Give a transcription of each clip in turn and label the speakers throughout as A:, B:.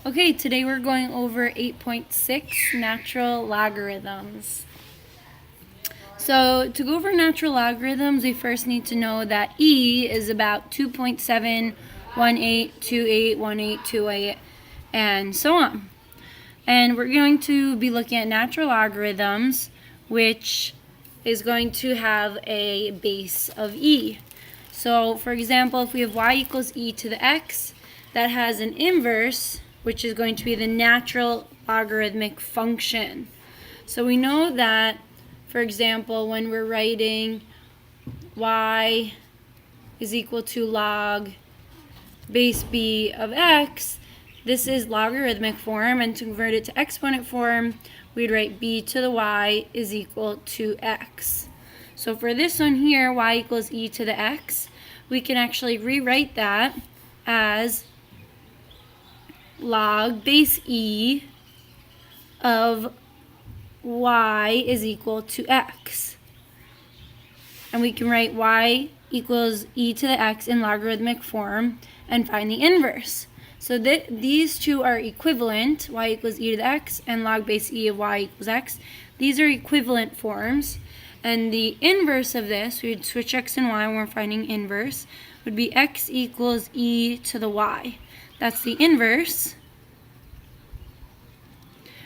A: Okay, today we're going over 8.6 natural logarithms. So to go over natural logarithms, we first need to know that e is about 2.718281828, and so on. And we're going to be looking at natural logarithms, which is going to have a base of e. So for example, if we have y equals e to the x, that has an inverse, which is going to be the natural logarithmic function. So we know that, for example, when we're writing y is equal to log base b of x, this is logarithmic form, and to convert it to exponent form, we'd write b to the y is equal to x. So for this one here, y equals e to the x, we can actually rewrite that as log base e of y is equal to x. And we can write y equals e to the x in logarithmic form and find the inverse. So these two are equivalent, y equals e to the x and log base e of y equals x. These are equivalent forms. And the inverse of this, we would switch x and y when we're finding inverse, would be x equals e to the y. That's the inverse,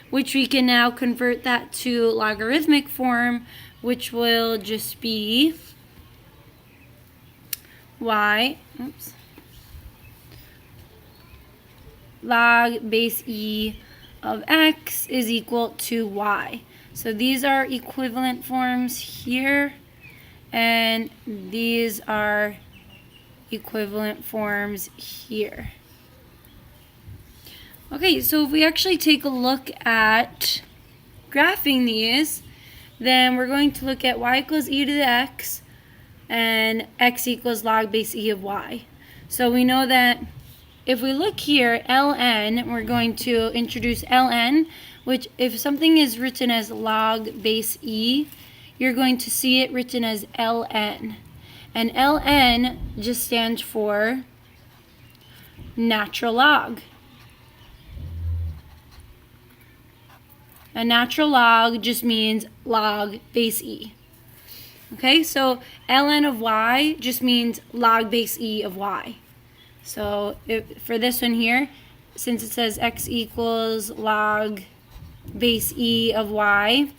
A: which we can now convert that to logarithmic form, which will just be log base e of x is equal to y. So these are equivalent forms here, and these are equivalent forms here. Okay, so if we actually take a look at graphing these, then we're going to look at y equals e to the x and x equals log base e of y. So we know that if we look here, ln, we're going to introduce ln, which if something is written as log base e, you're going to see it written as ln. And ln just stands for natural log. A natural log just means log base e. Okay, so ln of y just means log base e of y. So for this one here, since it says x equals log base e of y,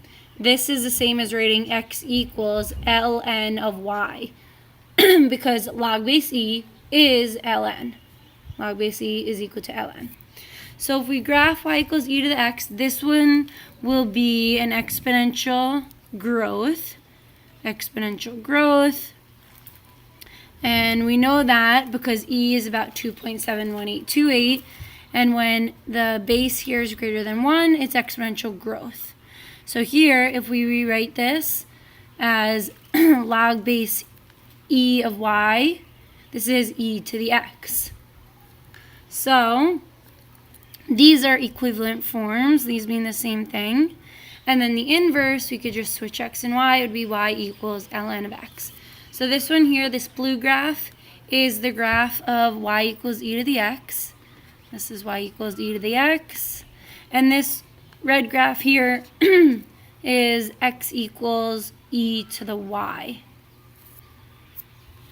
A: this is the same as writing x equals ln of y because log base e is ln. Log base e is equal to ln. So if we graph y equals e to the x, this one will be an exponential growth. And we know that because e is about 2.71828, and when the base here is greater than 1, it's exponential growth. So here, if we rewrite this as log base e of y, this is e to the x. So these are equivalent forms. These mean the same thing. And then the inverse, we could just switch x and y. It would be y equals ln of x. So this one here, this blue graph, is the graph of y equals e to the x. This is y equals e to the x. And this red graph here is x equals e to the y.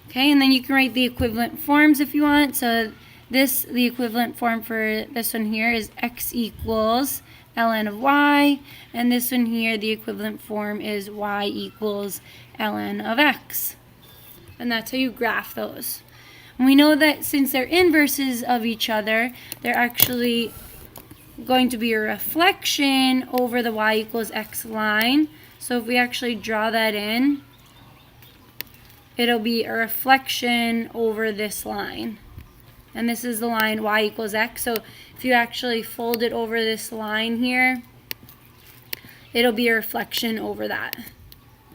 A: Okay, and then you can write the equivalent forms if you want. So the equivalent form for this one here is x equals ln of y, and this one here, the equivalent form is y equals ln of x. And that's how you graph those. And we know that since they're inverses of each other, they're actually going to be a reflection over the y equals x line. So if we actually draw that in, it'll be a reflection over this line. And this is the line y equals x. So if you actually fold it over this line here, it'll be a reflection over that.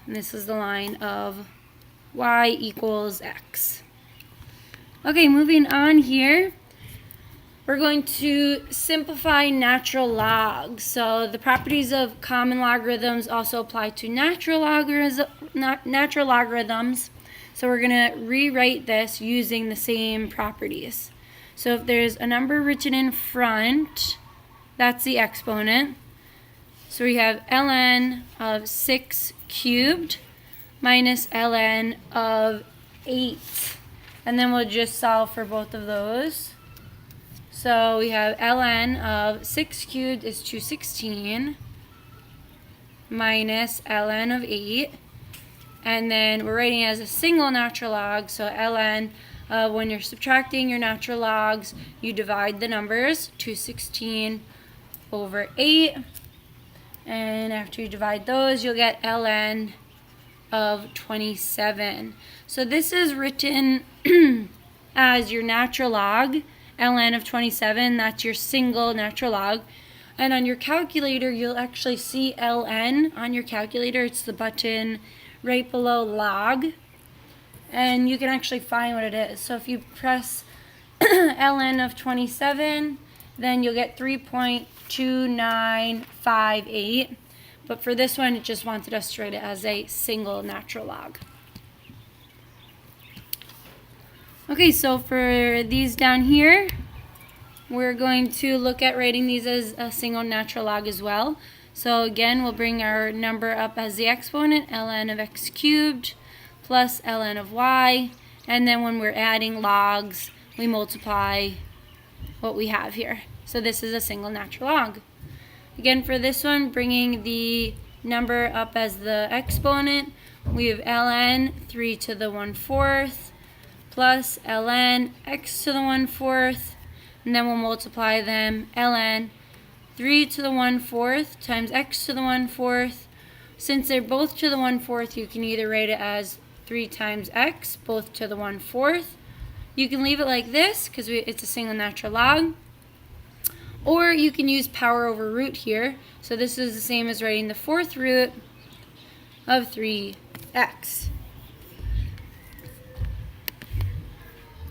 A: And this is the line of y equals x. Okay, moving on here. We're going to simplify natural logs. So the properties of common logarithms also apply to natural logarithms. So we're going to rewrite this using the same properties. So if there's a number written in front, that's the exponent. So we have ln of 6 cubed minus ln of 8. And then we'll just solve for both of those. So we have ln of 6 cubed is 216 minus ln of 8. And then we're writing it as a single natural log. So ln, when you're subtracting your natural logs, you divide the numbers, 216 over 8. And after you divide those, you'll get ln of 27. So this is written as your natural log, ln of 27. That's your single natural log. And on your calculator, you'll actually see ln on your calculator. It's the button right below log. And you can actually find what it is. So if you press ln of 27, then you'll get 3.2958. But for this one, it just wanted us to write it as a single natural log. Okay, so for these down here, we're going to look at writing these as a single natural log as well. So again, we'll bring our number up as the exponent, ln of x cubed plus ln of y. And then when we're adding logs, we multiply what we have here. So this is a single natural log. Again, for this one, bringing the number up as the exponent, we have ln 3 to the 1/4 plus ln x to the 1/4, and then we'll multiply them, ln 3 to the 1/4 times x to the 1/4. Since they're both to the 1/4, you can either write it as 3 times x, both to the 1/4. You can leave it like this because it's a single natural log. Or you can use power over root here. So this is the same as writing the 4th root of 3x.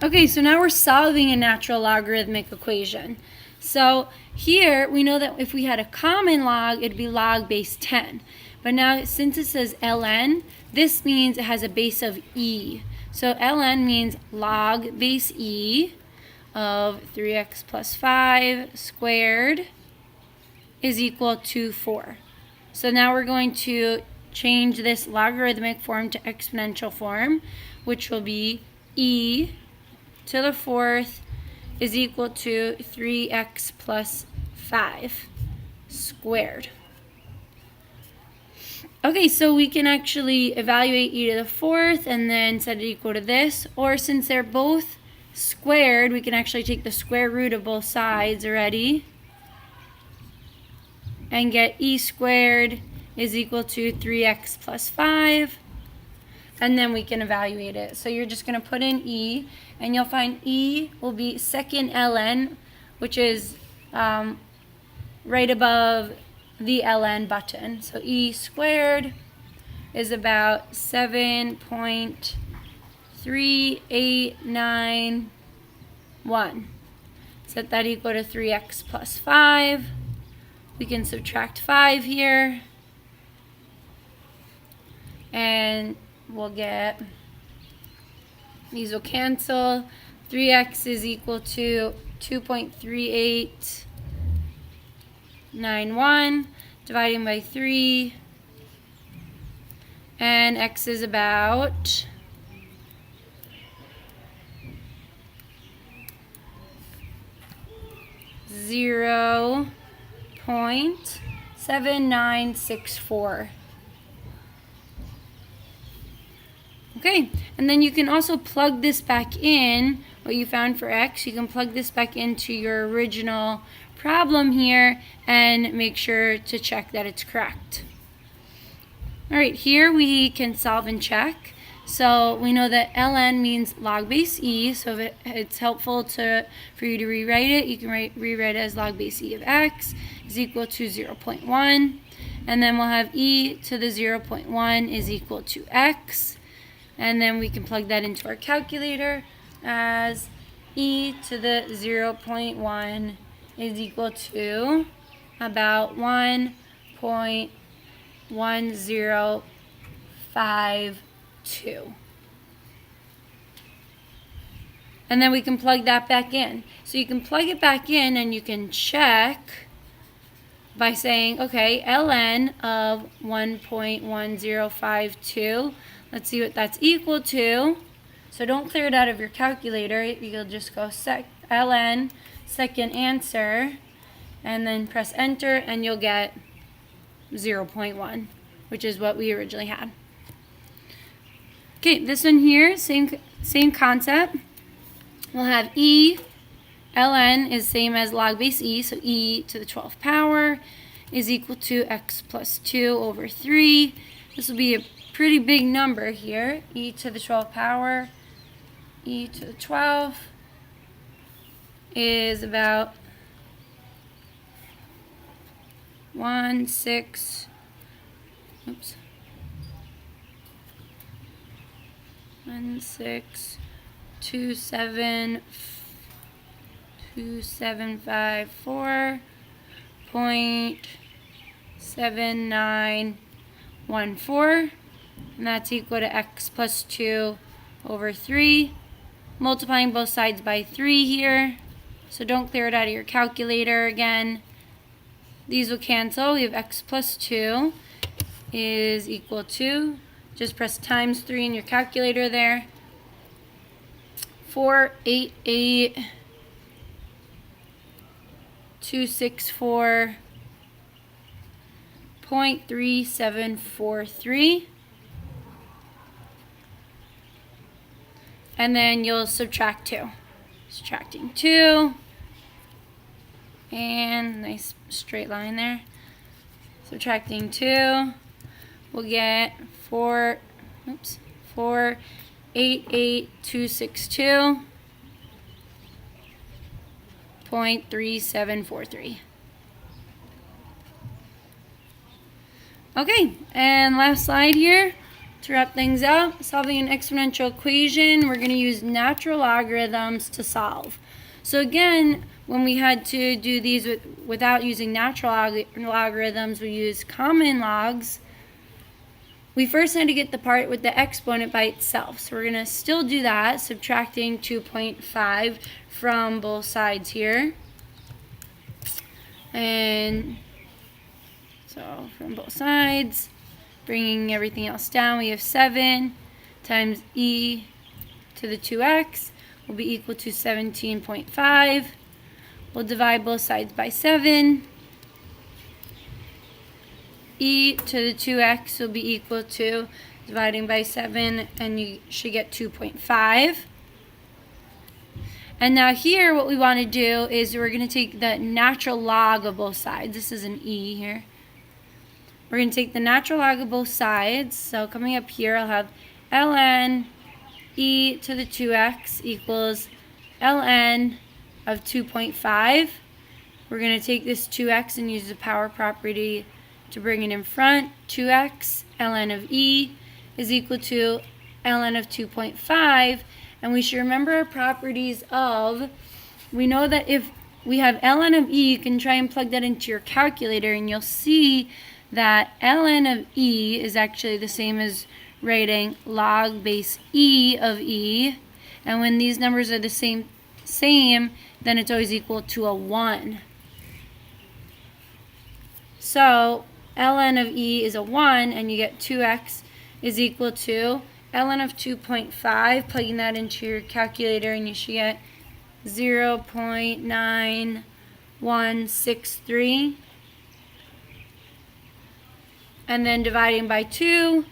A: Okay, so now we're solving a natural logarithmic equation. So here we know that if we had a common log, it'd be log base 10. But now since it says ln, this means it has a base of e. So ln means log base e of 3x plus 5 squared is equal to 4. So now we're going to change this logarithmic form to exponential form, which will be e to the 4th is equal to 3x plus 5 squared. Okay, so we can actually evaluate e to the 4th and then set it equal to this, or since they're both squared, we can actually take the square root of both sides already and get e squared is equal to 3x plus 5, and then we can evaluate it. So you're just going to put in e, and you'll find e will be second ln, which is right above the ln button. So e squared is about 7.3891. Set that equal to 3x plus 5. We can subtract 5 here, and we'll get, these will cancel. 3x is equal to 2.3891 dividing by 3, and x is about 0.7964. Okay, and then you can also plug this back in, what you found for x, you can plug this back into your original problem here and make sure to check that it's correct. All right, here we can solve and check. So we know that ln means log base e, so if it's helpful for you to rewrite it, you can rewrite it as log base e of x is equal to 0.1, and then we'll have e to the 0.1 is equal to x. And then we can plug that into our calculator as e to the 0.1 is equal to about 1.1052. And then we can plug that back in. So you can plug it back in and you can check by saying, okay, ln of 1.1052, let's see what that's equal to. So don't clear it out of your calculator. You'll just go ln, second answer, and then press enter, and you'll get 0.1, which is what we originally had. Okay, this one here, same concept. We'll have ln is same as log base e, so e to the 12th power is equal to x plus 2 over 3. This will be a pretty big number here. E to the 12th power, e to the 12th is about 1,627,274.7914, and that's equal to x plus 2 over 3. Multiplying both sides by 3 here, so don't clear it out of your calculator again. These will cancel. We have x plus 2 is equal to, just press times 3 in your calculator there, 488,264.3743. And then you'll subtract 2. Subtracting 2. And nice straight line there. Subtracting 2. We'll get 488,262.3743. Okay, and last slide here. To wrap things up, solving an exponential equation, we're going to use natural logarithms to solve. So again, when we had to do these without using natural logarithms, we used common logs. We first had to get the part with the exponent by itself. So we're going to still do that, subtracting 2.5 from both sides here. And so from both sides, bringing everything else down, we have 7 times e to the 2x will be equal to 17.5. We'll divide both sides by 7. E to the 2x will be equal to, dividing by 7, and you should get 2.5. And now here what we want to do is we're going to take the natural log of both sides. This is an e here. We're going to take the natural log of both sides. So coming up here, I'll have ln e to the 2x equals ln of 2.5. We're going to take this 2x and use the power property to bring it in front. 2x ln of e is equal to ln of 2.5. And we should remember our properties of, we know that if we have ln of e, you can try and plug that into your calculator, and you'll see that ln of e is actually the same as writing log base e of e, and when these numbers are the same, then it's always equal to a 1. So ln of e is a 1, and you get 2x is equal to ln of 2.5, plugging that into your calculator, and you should get 0.9163. And then dividing by 2,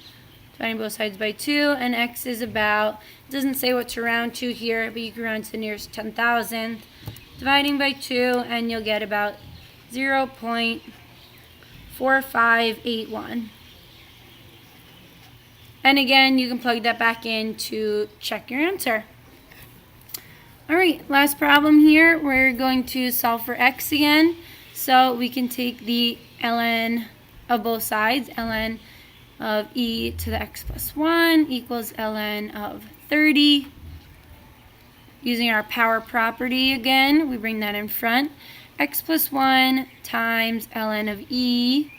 A: dividing both sides by 2, and x is about, it doesn't say what to round to here, but you can round to the nearest 10,000th. Dividing by 2, and you'll get about 0.4581. And again, you can plug that back in to check your answer. All right, last problem here. We're going to solve for x again. So we can take the ln of both sides, ln of e to the x plus 1 equals ln of 30. Using our power property again, we bring that in front. X plus 1 times ln of e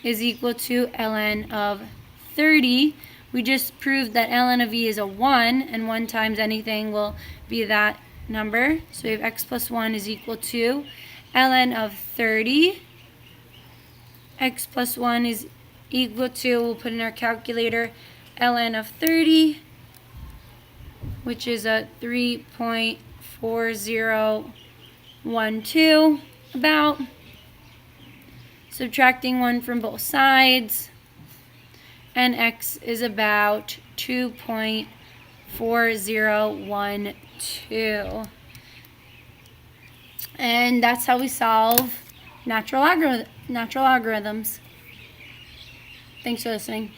A: is equal to ln of 30. we just proved that ln of e is a 1, and 1 times anything will be that number. So we have x plus 1 is equal to ln of 30. X plus 1 is equal to, we'll put in our calculator, ln of 30, which is a 3.4012 about. Subtracting 1 from both sides, and x is about 2.4012. And that's how we solve natural logarithms. Thanks for listening.